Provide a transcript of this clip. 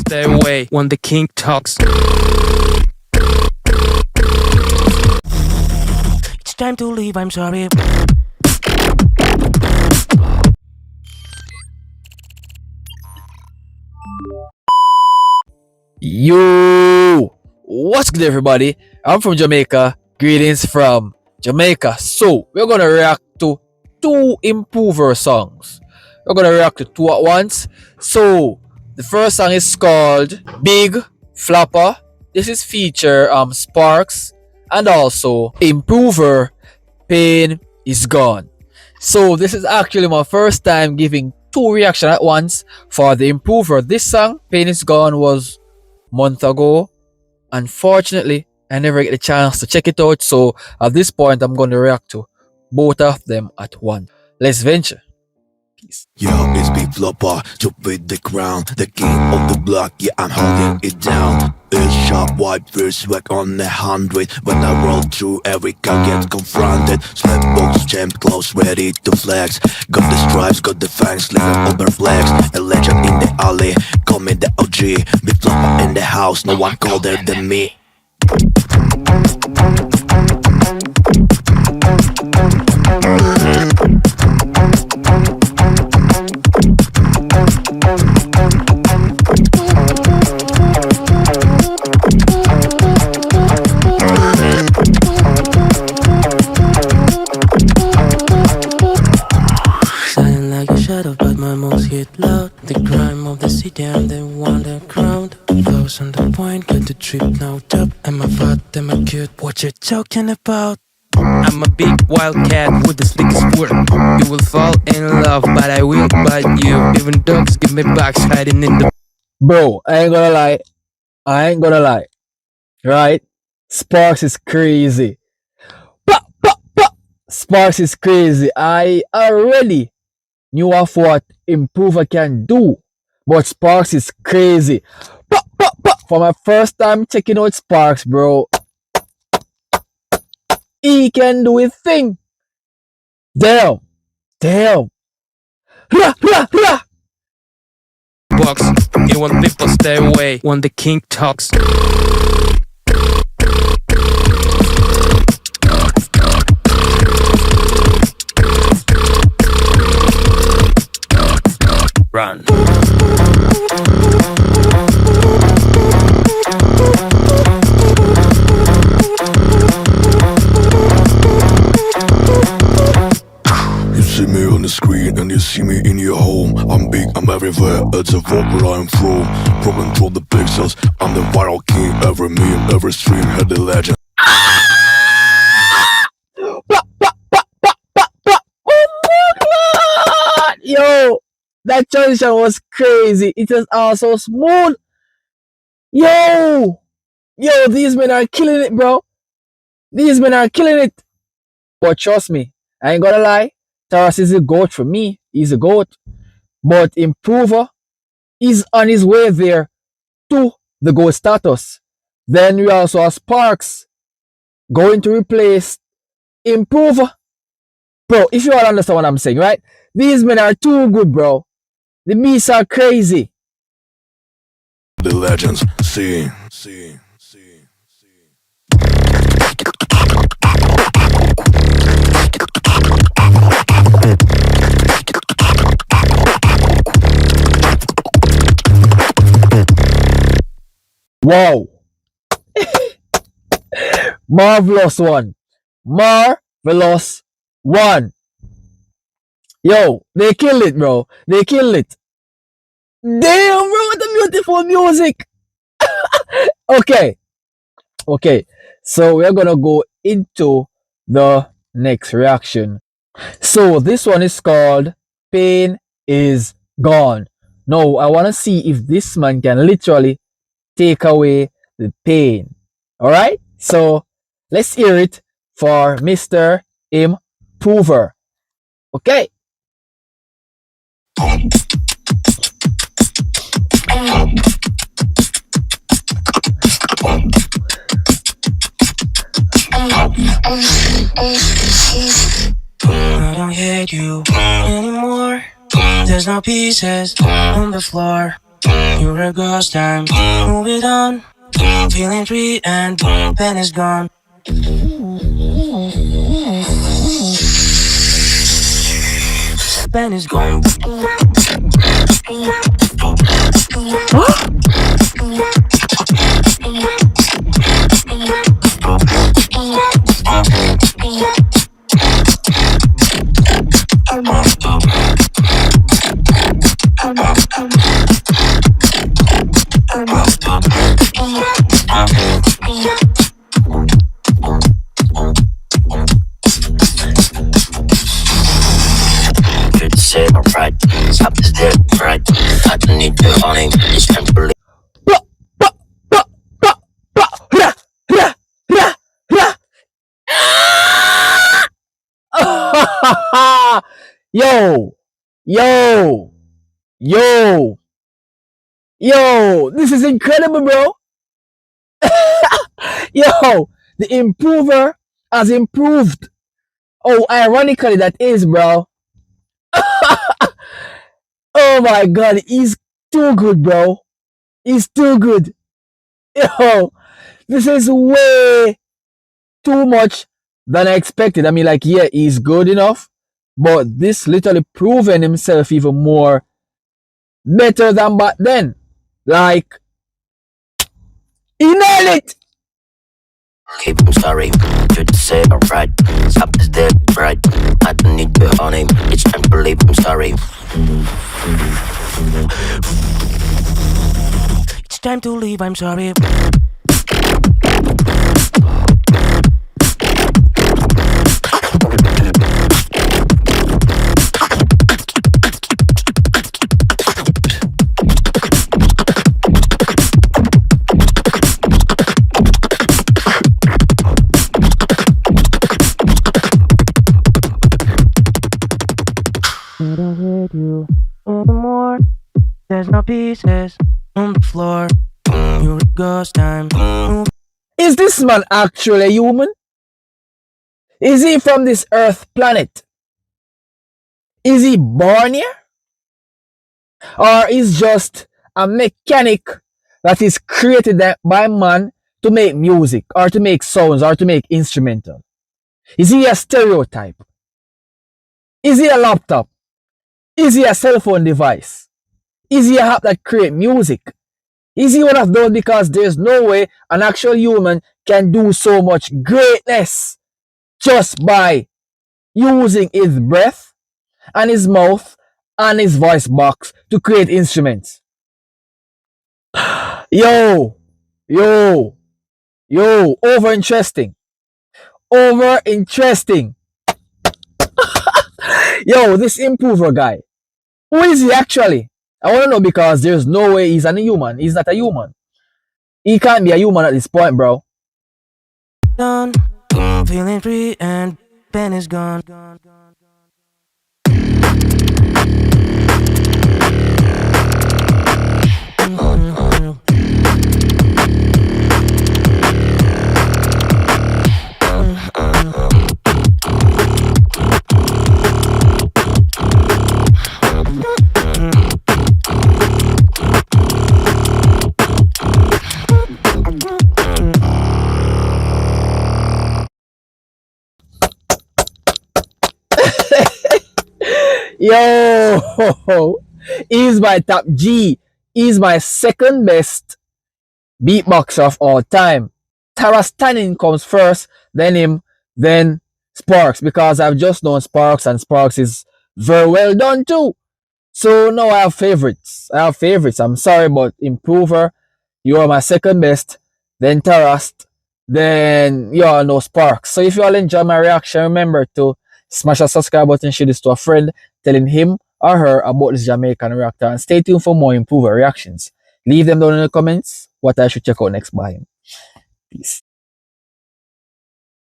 stay away when the king talks. It's time to leave, I'm sorry. Yo, what's good, everybody? I'm from Jamaica. Greetings from Jamaica. So we're gonna react to two improver songs. We're gonna react to two at once. So the first song is called Big Floppa. This is feature Sparks and also Improver Pain is Gone. So this is actually my first time giving two reactions at once for the Improver. This song Pain is Gone was month ago. Unfortunately, I never get the chance to check it out, so at this point I'm going to react to both of them at once. Let's venture. Peace. Yo, it's Big Floppa, to beat the crown, the king of the block, yeah, I'm holding it down. It's sharp, white, fierce, swag on 100. When I roll through, every car gets confronted. Slapbox, champ, close, ready to flex. Got the stripes, got the fangs, living over flex. A legend in the alley, call me the OG. Big Floppa in the house, no one colder than me. But my moves hit loud. The crime of the city, I'm the one that crowned. Close on the point, get the trip now top. Am I fat, am I cute? What you talking about? I'm a big wildcat with the slickest foot. You will fall in love, but I will bite you. Even dogs give me backs hiding in the... Bro, I ain't gonna lie. Right? Sparks is crazy. Sparks is crazy. I already knew of what Improver can do, but Sparks is crazy. For my first time checking out Sparks, bro, he can do his thing. Damn. Box, you want people stay away when the king talks. Run. You see me on the screen and you see me in your home. I'm big, I'm everywhere, it's a vote where I'm from. Pro control the pixels, I'm the viral king. Every meme, every stream, had the legend. Yo, that transition was crazy. It was also smooth. Yo, these men are killing it, bro. These men are killing it. But trust me, I ain't gonna lie. Taras is a goat for me. He's a goat. But Improver is on his way there to the goat status. Then we also have Sparks going to replace Improver. Bro, if you all understand what I'm saying, right? These men are too good, bro. The beasts are crazy. The legends, see. Wow. Marvelous one. Yo, they killed it, bro. They killed it. Damn, bro, what a beautiful music. Okay. So we're gonna go into the next reaction. So this one is called Pain is Gone. Now I wanna see if this man can literally take away the pain. Alright? So let's hear it for Mr. Improver. Okay. I don't hate you anymore. There's no pieces on the floor. You're a ghost time. Move it on. Feeling free and pen is gone. Pen is gone. Say alright, stop this dead right. I don't need the honey, it's time to believe. Yo, yo, yo, yo, this is incredible, bro. Yo, the improver has improved. Oh, ironically, that is, bro. Oh my god, he's too good, bro. He's too good. Yo, this is way too much than I expected. I mean, like, yeah, he's good enough, but this literally proven himself even more better than back then. Like, he nailed it. Keep him sorry, should say alright. Stop this dead right. I don't need the honey, it's time to believe I'm sorry. It's time to leave, I'm sorry. I don't hate you anymore. There's no pieces on the floor. You're a ghost time. Is this man actually human? Is he from this Earth planet? Is he born here? Or is just a mechanic that is created by man to make music or to make sounds or to make instrumental? Is he a stereotype? Is he a laptop? Is he a cell phone device? Is he a app that create music? Is he one of those? Because there's no way an actual human can do so much greatness just by using his breath and his mouth and his voice box to create instruments. Yo, yo, yo, over interesting. Over interesting. Yo, this improver guy. Who is he actually? I want to know because there's no way he's a human. He's not a human. He can't be a human at this point, bro. Done, feeling free and pen is gone. Yo, he's my top G. He's my second best beatboxer of all time. Tara's Tanning comes first, then him, then Sparks, because I've just known Sparks and Sparks is very well done too. So now I have favorites. I'm sorry, but Improver, you are my second best, then Tarast, then you all know Sparks. So if you all enjoy my reaction, remember to smash a subscribe button, share this to a friend, telling him or her about this Jamaican reactor, and stay tuned for more Improver reactions. Leave them down in the comments what I should check out next by him. Peace.